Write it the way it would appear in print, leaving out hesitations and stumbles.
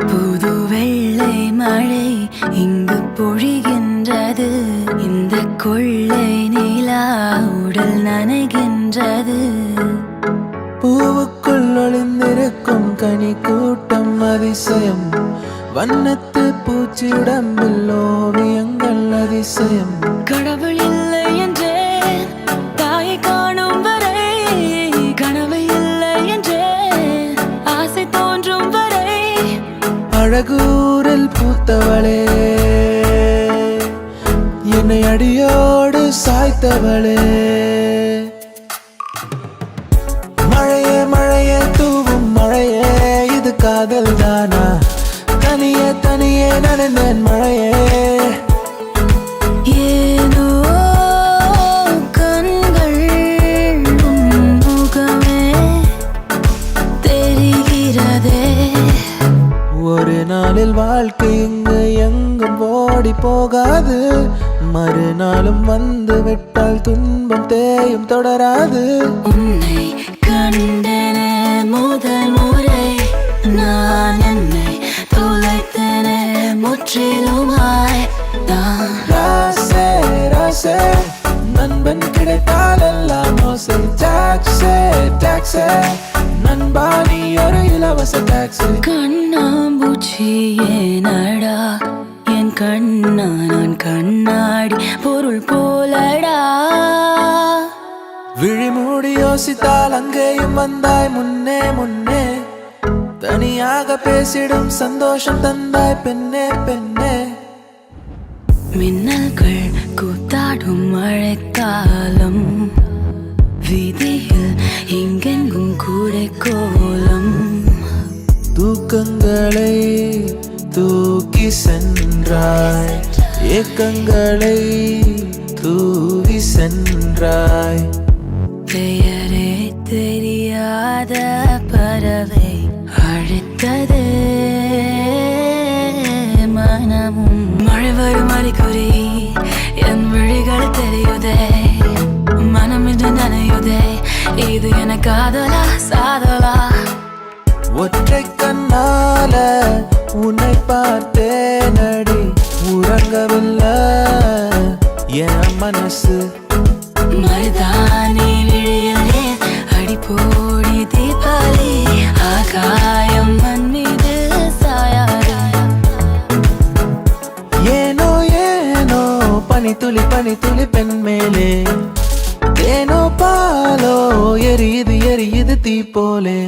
புது வெள்ளை மழை இங்கு பொழிகின்றது. இந்த கொள்ளை நிலா உடல் நனைகின்றது. பூவுக்குள் ஒளிந்திருக்கும் கனி கூட்டம் அதிசயம். வண்ணத்து பூச்சி உடம்பில் ஓவியங்கள் அதிசயம். கடவுள் இல்லை என்றேன் தாயை காணும் வரை, கனவு இல்லை என்றேன் ஆசை தோன்றும் வரை. அழகூரில் பூத்தவளே, என்னை அடியோடு சாய்த்தவளே. மழையே மழையே தூவும் மழையே, இது காதல் தானா? தனியே தனியே நனைந்தேன் மழையே. ஏனோ கண்கள் முகமே தெரிகிறதே. ஒரு நாளில் வாழ்க்கை இங்கு எங்கும் ஓடி போகாது. மறுநாளும் வந்து விட்டால் துன்பம் தேயும் தொடராது. உன்னை கண்டனே முதல் முறை, நான் என்னை தொலைத்தனே முற்றிலுமாய். ராசே ராசே, நண்பன் கிடைத்தால் எல்லாம் மோசை. டாக்ஸே டாக்ஸே, நண்பா நீ ஒரு இலவச டாக்ஸி. கண்ணாம்பூச்சி ஏனடா என் கண்ணா, நான் கண்ணாடி பொருள் போலடா. விழிமூடி யோசித்தால் அங்கேயும் வந்தாய் முன்னே முன்னே. தனியாக பேசிடும் சந்தோஷம் தந்தாய் பெண்ணே பெண்ணே. மின்னல்கள் கூத்தாடும் மழைக்காலம், வீதியில் எங்கெங்கும் கூடை கோலம். தூக்கங்களை தூக்கி சென்றாய், ஏக்கங்களை தூவி சென்றாய். பெயரே தெரியாத பறவை அழைத்தது மனமும். மழை வரும் அறிகுறி என் விழிகள் தெரியுதே, மனம் இன்று நனையுதே. இது என காதலா சாதலா? ஒற்றை கண்ணால உன்னை பார்த்தேனடி, உறங்கவில்லை என் மனசு. மருதானி விழியிலே அடிப்போடி தீபாவளி, ஆகாயம் மண் மீது சாயாரா. ஏனோ ஏனோ பனி துளி பெண் மேலே. ஏனோ பாலோ எரியுது எரியுது தீ போலே.